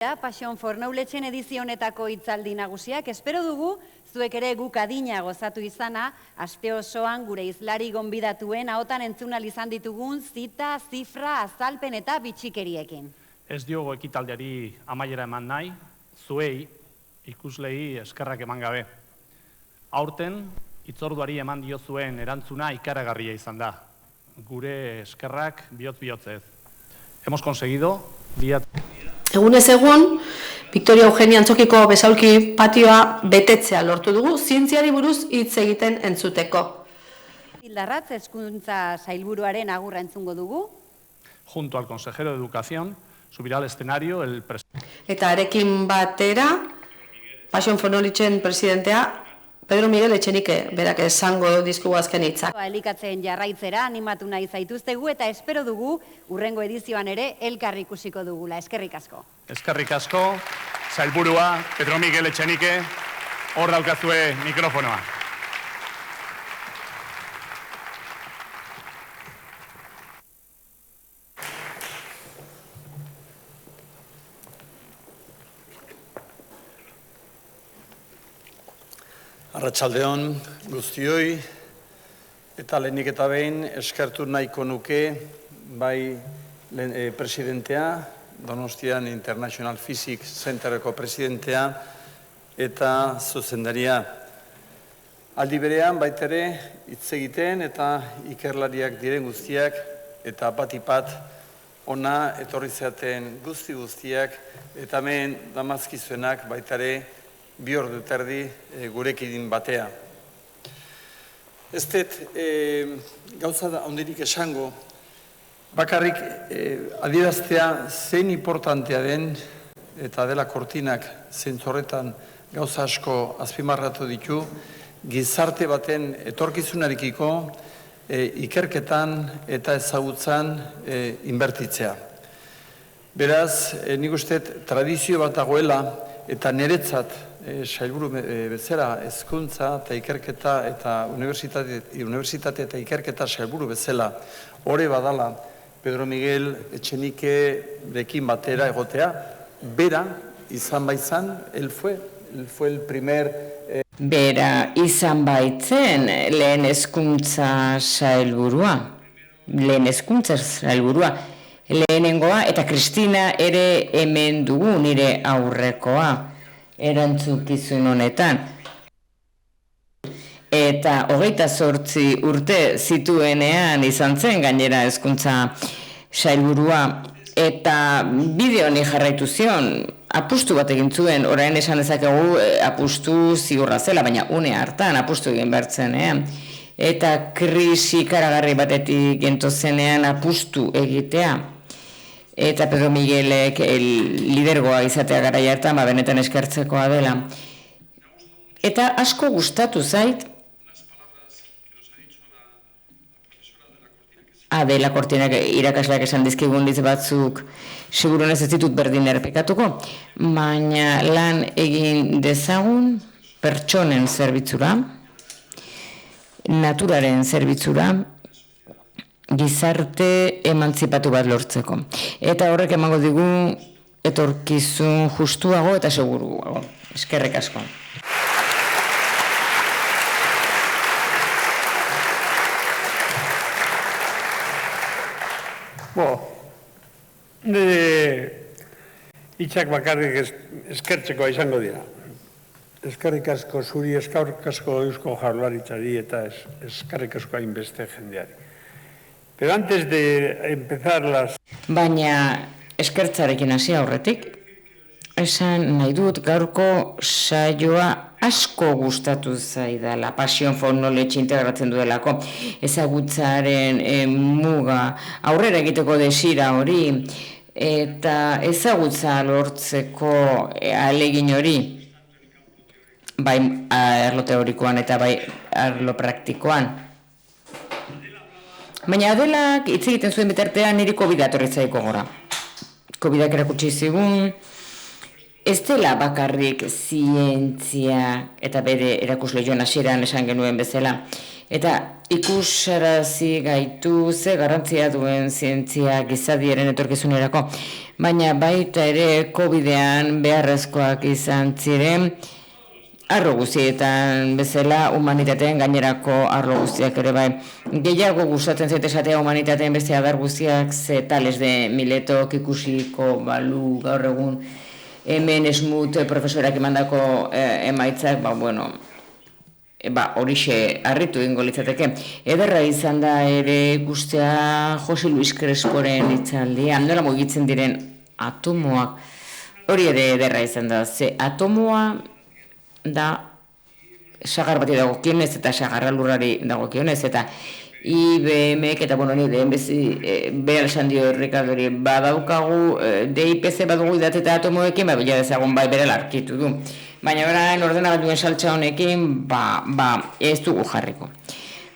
Passion for Knowledge-en edizio honetako hitzaldi nagusiak, espero dugu, zuek ere guk adina gozatu izana, aste osoan gure hizlari gonbidatuen ahotan entzunal izan ditugun zita, zifra, azalpen eta bitxikeriekin. Ez diogo ekitaldiari amaiera eman nahi, zuei, ikuslei eskerrak eman gabe. Aurten, hitzorduari eman diozuen erantzuna ikaragarria izan da. Gure eskerrak bihotz-bihotzez. Hemos conseguido Egunez egun, Victoria Eugenia Antzokiko besaulki patioa betetzea lortu dugu, zientziari buruz hitz egiten entzuteko. Hildarratz, hezkuntza sailburuaren agurra entzungo dugu. Junto al consejero de Educación, subirá al escenario el presidente. Eta arekin batera, Passion for Knowledge-en presidentea, Pedro Miguel Etxenike, berak esango dizkugu azken hitzak. Elikatzen jarraitzera animatu nahi zaituztegu eta espero dugu urrengo edizioan ere elkar ikusiko dugula. Eskerrik asko. Eskerrik asko, sailburua, Pedro Miguel Etxenike, hor daukazue mikrofonoa. Arratsaldeon guztioi, eta lehenik eta behin eskertu nahiko nuke bai presidentea, Donostian International Physics Centereko presidentea eta zuzendaria. Aldi berean baitere hitz egiten eta ikerlariak diren guztiak eta bat-ipat ona etorri zaten guztiak eta hemen damazkizuenak baitare bi ordu terdi gurekin batea. Ez dut gauza handirik esango, bakarrik adieraztea zein importantea den eta dela kortinak zentzorretan gauza asko azpimarratu ditu, gizarte baten etorkizunarekiko ikerketan eta ezagutzan inbertitzea. Beraz, nik uste tradizio bat dagoela eta niretzat sailburu bezala hezkuntza eta ikerketa eta unibertsitate eta ikerketa sailburu bezala hori badala Pedro Miguel Etxenikerekin batera egotea, bera izan baitzan, él fue el primer... Bera izan baitzen lehen hezkuntza sailburua, lehenengoa eta Kristina ere hemen dugu nire aurrekoa. Erantzukizun honetan. Eta 28 urte zituenean izan zen gainera hezkuntza sailburua eta bide honi jarraitu zion, apustu bat egin zuen, orain esan dezakegu apustu zigorra zela, baina une hartan apustu egin bertzenean. Eta krisi ikaragarri batetik gentozenean apustu egitea. Eta Pedro Miguelek lidergoa izatea garai hartan, benetan eskertzekoa dela. Eta asko gustatu zait, Adela Kortinak irakasleak esan dizkigun hitz batzuk, seguruenez ez ditut berdin errepikatuko, baina lan egin dezagun pertsonen zerbitzura, naturaren zerbitzura, gizarte emantzipatu bat lortzeko. Eta horrek emango digu etorkizun justuago eta seguruago. Eskerrik asko. Nire hitzak bakarrik eskertzekoa izango dira. Eskerrik asko zuri, eskerrik asko Eusko Jaurlaritzari eta eskerrik asko hainbeste jendeari. Pero antes de empezar las... Baina eskertzarekin hasi aurretik, esan nahi dut gaurko saioa asko gustatu zaidala, Passion for Knowledge integratzen duelako, ezagutzaren muga, aurrera egiteko desira hori, eta ezagutza lortzeko ahalegin hori, bai arlo teorikoan eta bai arlo praktikoan. Baina Adelak hitz egiten zuen bitartean niri COVID-a etorri zaiko gora. COVID-ak erakutsi zigun, ez dela bakarrik zientzia eta bere erakusle joan hasieran esan genuen bezala, Eta ikusarazi gaitu ze garrantzia duen zientzia gizadiaren etorkizunerako, baina baita ere COVID-ean beharrezkoak izan ziren, arlo guztietan bezala humanitateen gainerako arlo guztiak ere bai. Gehiago gustatzen zait esatea humanitateen beste adar guztiak ze tales de Miletok ikusiko balu gaur egun hemen Smut profesorak emandako emaitzak, horixe harritu egingo litzateke. Ederra izan da ere guztia Jose Luis Cresporen hitzaldia, nola mugitzen diren atomoak, hori ere ederra izan da, ze atomoa da sagar bati dagokionez eta sagarra lurrari dagokionez eta IBMek eta nire behar esan dio Ricardori badaukagu DIPC badugu idateta atomoekin, bila dezagun bera larkitu du. Baina orain ordenagailuen saltza honekin, ez dugu jarriko.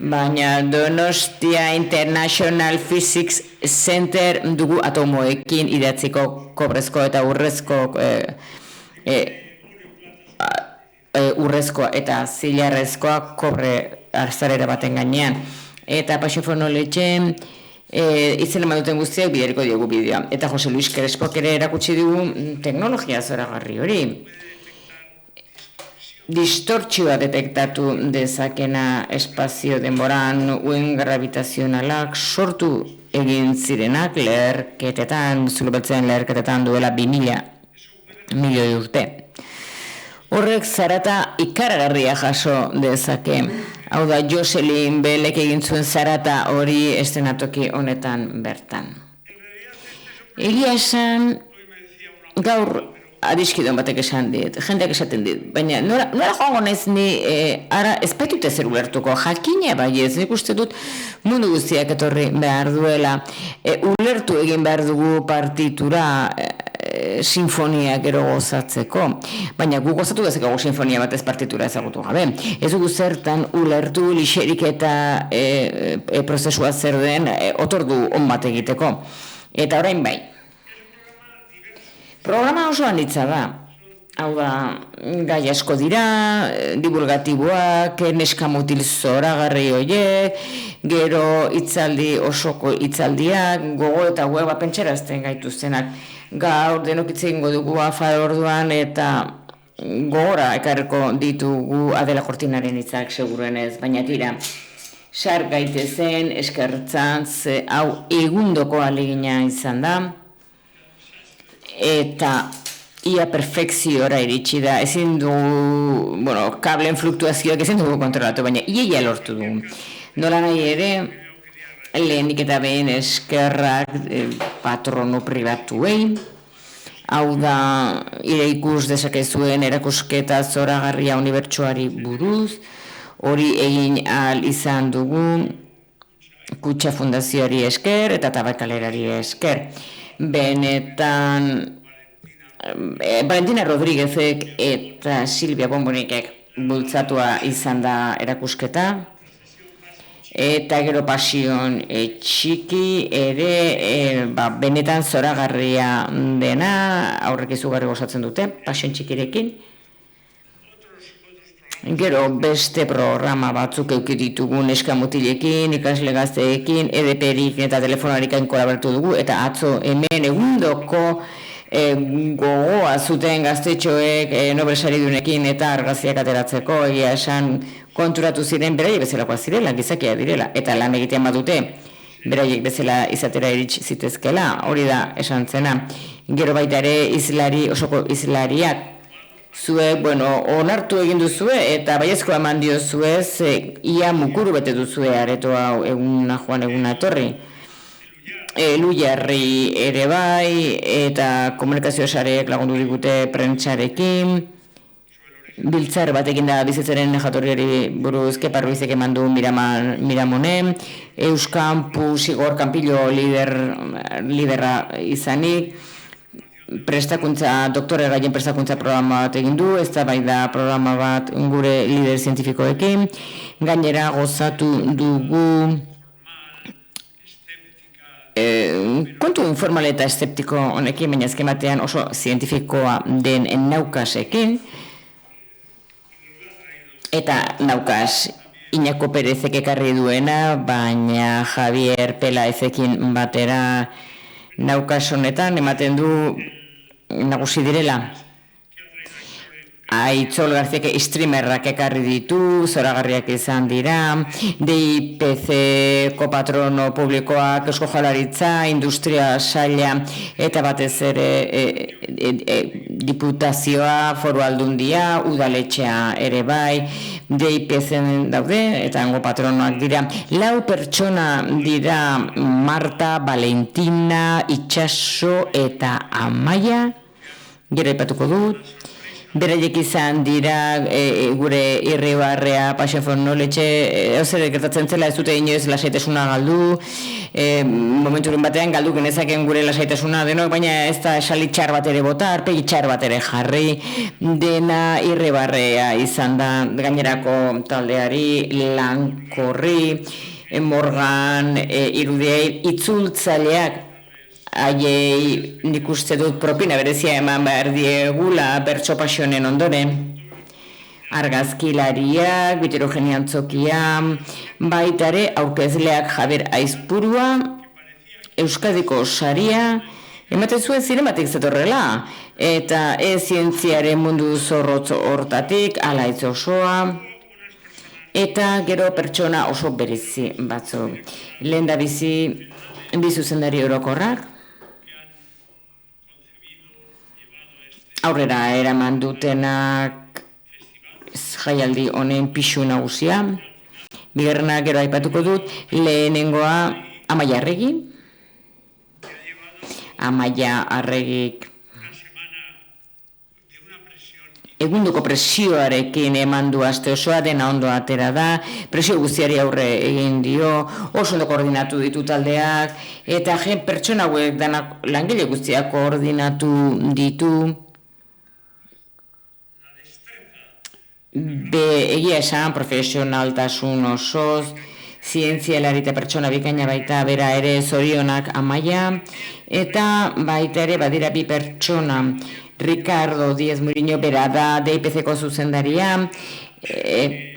Baina Donostia International Physics Center dugu atomoekin idatziko kobrezko eta urrezkoa eta zilarrezkoa kobre arzarera baten gainean. Eta Paxofonoletxe izan eman guztiak bideriko diogu bideoa. Eta Jose Luis Crespok ere erakutsi dugu teknologia zoragarri hori. Distortzioa detektatu dezakena espazio denboran uen gravitazionalak sortu egin zirenak leherketetan, zulubeltzen leherketetan duela 2000 milioi urte. Horrek zarata ikaragarria jaso dezake. Hau da, Jocelyn Belek egin zuen zarata hori estenatoki honetan bertan. Egia esan, gaur adiskidon batek esan dit, jendeak esaten dit, baina nola joango naiz ni ara ez baitute zer ulertuko, jakina bai ez, nik uste dut mundu guztiak etorri behar duela, ulertu egin behar dugu partitura, sinfonia gero gozatzeko, baina gu gozatu dezakago sinfonia bat ez partitura ezagutu gabe. Ez dugu zertan ulertu lixerik eta prozesua zer den otordu on bat egiteko. Eta orain bai. Programa oso anitza da. Hau da, gai asko dira, divulgatiboak, neskamutil zoragarri horiek, gero hitzaldi osoko hitzaldiak, gogo eta hueva pentsarazten gaituztenak. Gaur denokitze egingo dugu afar orduan eta gogora ekarriko ditugu Adela Cortinaren hitzak seguruenez, baina tira, sar gaitezen, eskertzan, hau egundoko alegina izan da, eta ia perfekziora iritsi da, ezin dugu, kableen fluktuazioak ezin dugu kontrolatu, baina iaia lortu dugu. Nola nahi ere, lehenik eta behin eskerrak patrono pribatuei, hau da ire ikus dezakezuen erakusketa zoragarria unibertsuari buruz, hori egin ahal izan dugu Kutxa Fundazioari esker eta Tabakalerari esker. Benetan Valentina Rodríguezek eta Silvia Bombonikek bultzatua izan da erakusketa. Eta gero Pasion txiki ere benetan zoragarria dena, aurrek izugarri gozatzen dute, Pasion txikirekin. Gero beste programa batzuk euki ditugu neskamutilekin, ikasle gazteekin, EDP-erik eta telefonarekin kolaboratu dugu, eta atzo hemen egundoko gogoa zuten gaztetxoek Nobel saridunekin eta argazkiak ateratzeko, egia esan konturatu ziren beraiek bezalakoa zirela, gizakia direla, eta lan egitean badute beraiek bezala izatera irits zitezkela, hori da esan zena. Gero baita ere osoko izlariak, zue, onartu egin duzue eta baiezkoa eman diozue, ia mukuru bete duzue areto hau eguna joan eguna etorri. Lujarri ere bai, eta komunikazio sareek lagundu digute prentsarekin, biltzar batekin da bizitzaren jatorriari buruz Kepa Ruizek eman du Miramonen, Euskampus Igor Campillo liderra izanik, doktore gaien prestakuntza programa bat egin du, eztabaida programa bat gure lider zientifikoekin, gainera gozatu dugu kontu informal eta eszeptiko honekin, baina azken batean oso zientifikoa den Naukasekin, eta Naukas Iñako Perezek ekarri duena, baina Javier Pelaezekin batera naukas honetan ematen du nagusi direla. Aitzol Garziak streamerrak ekarri ditu, zoragarriak izan dira, DIPC-ko patrono publikoak, Eusko Jaurlaritza, Industria Saila eta batez ere Diputazioa, Foru Aldundia, Udaletxea ere bai, DIPC-en daude eta hango patronoak dira. 4 pertsona dira Marta, Valentina, Itxaso eta Amaia, gero aipatuko dut. Beraiek izan dira gure Irribarrea, Passion for Knowledge, zer gertatzen zela ez dute inoiz lasaitasuna galdu, momenturen batean galdu genezaken gure lasaitasuna denok, baina ez da esali txar bat ere bota, arpegi txar bat ere jarri, dena Irribarrea izan da gainerako taldeari, Lankorri, Morgan, Irudiei, itzultzaileak, haiei nik uste dut propina berezia eman behar diegula bertso pasionen ondoren. Argazkilariak, Bitero Geniantzokia, baitare aurkezleak Javier Aizpurua, Euskadiko saria, ematen zuen zinematik zetorrela, eta zientziaren mundu zorrotz hortatik, Alaitz osoa, eta gero pertsona oso berezi batzu. Lehen da bi zuzendari orokorrak, aurrera eraman dutenak jaialdi honen pixu nagusia. Bigarrena gero aipatuko dut, lehenengoa Amaia Arregi. Amaia Arregik egunduko presioarekin eman du aste osoa, dena ondo atera da, presio guztiari aurre egin dio, oso ondo koordinatu ditu taldeak, eta pertsona hauek danak langile guztiak koordinatu ditu. Egia esan, profesionaltasun osoz, zientzialari eta pertsona bikaina baita bera ere zorionak Amaia, eta baita ere badira bi pertsona, Ricardo Díez Muñoz bera da DIPC-ko zuzendaria,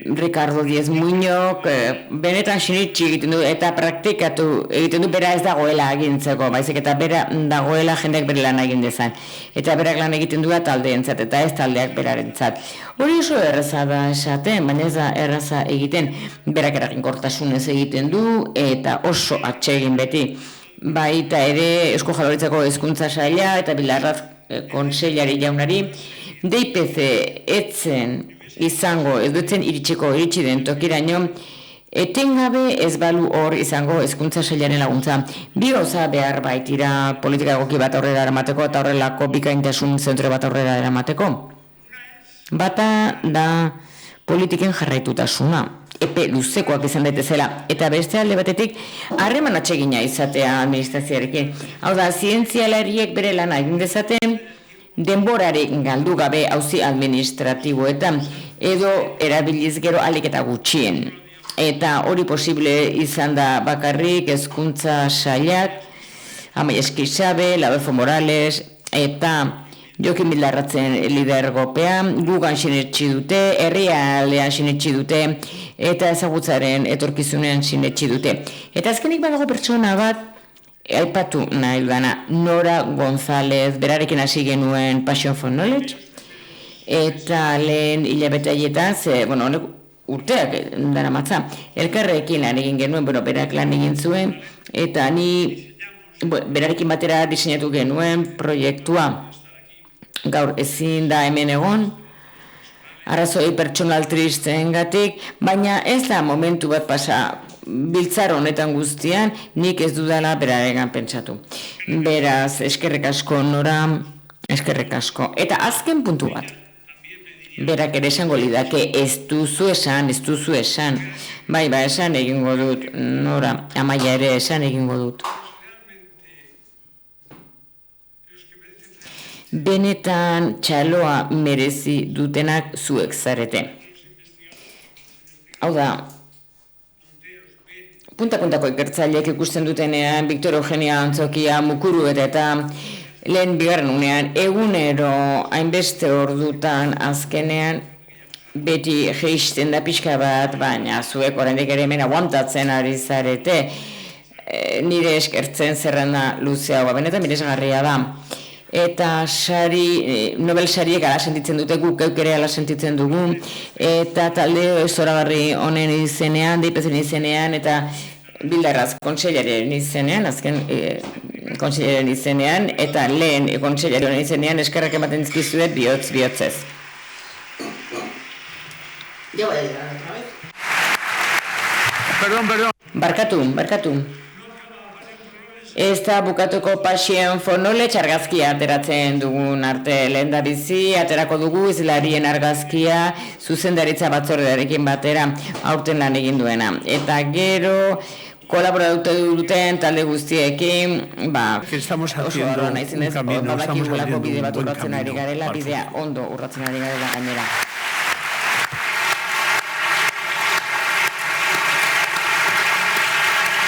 Ricardo Díez Muñoz benetan sinitsi egiten du eta praktikatu egiten du bera ez dagoela agintzeko, baizik eta bera dagoela jendeak bere lan egin dezan. Eta berak lan egiten du taldeentzat eta ez taldeak berarentzat. Hori oso erraza da esaten, baina ez da erraza egiten. Berak eraginkortasunez egiten du eta oso atsegin beti. Baita ere Eusko Jaurlaritzako Hezkuntza Saila eta Bilarraz Kontseilari jaunari DIPC etzen izango, ez dutzen iritsi den tokiraino, etengabe ez balu hor izango Hezkuntza Sailaren laguntza. Bi gauza behar baitira politika egoki bat aurrera eramateko eta horrelako bikaintasun zentro bat aurrera eramateko. Bata da politiken jarraitutasuna, epe luzekoak izan daitezela, eta beste alde batetik harreman atsegina izatea administrazioarekin. Hau da, zientzialariek bere lana egin dezaten, denborarik galdu gabe auzi administratiboetan, edo erabiliz gero ahalik eta gutxien. Eta hori posible izan da bakarrik Hezkuntza Sailak, Amaia Eskisabe, Adolfo Morales, eta Jokin Bildarratzen lidergopean, gugan sinetsi dute, herrialdean sinetsi dute, eta ezagutzaren etorkizunean sinetsi dute. Eta azkenik badago pertsona bat, aipatu nahi dana, Nora González, berarekin hasi genuen Passion for Knowledge, eta lehen hilabete haietan, honek urteak dara matza, elkarrekin lan egin genuen, berak lan egin zuen, eta ni berarekin batera diseinatu genuen proiektua. Gaur ezin da hemen egon, arrazoi pertsonal tristeengatik, baina ez da momentu bat pasa biltzar honetan guztian, nik ez dudala berarengan pentsatu. Beraz, eskerrik asko Nora, eskerrik asko. Eta azken puntu bat, berak ere esango lidake ez duzu esan. Bai, esan egingo dut, Nora, Amaia ere esan egingo dut. Benetan txaloa merezi dutenak zuek zarete. Hau da, punta-puntako ikertzaileek ikusten dutenean, Victor Eugenia Antzokia, Mukuru eta lehen bigarren unean, egunero hainbeste ordutan azkenean, beti geisten da pixka bat, baina zuek oraindik ere hemen aguantatzen ari zarete, nire eskertzen zerrenda luzeagoa, benetan miresgarria da. Eta Nobel sariek ala sentitzen dute, guk geuk ere ala sentitzen dugu, eta talde zoragarri honen izenean, deipezen izenean, eta Bildarratz kontseilariaren izenean, azken kontseilariaren izenean, eta lehen kontseilariaren izenean eskerrak ematen dizkizuet bihotzez. Barkatu. Ez da bukatuko Passion for Knowledge argazkia ateratzen dugun arte lehendabizi, aterako dugu izlarien argazkia zuzendaritza batzordearekin batera aurten lan egin duena. Eta gero kolaboratu duten talde guztiekin, oso barroa naizenez, badakigulako bide bat urratzen ari garela, bidea ondo urratzen ari garela gainera.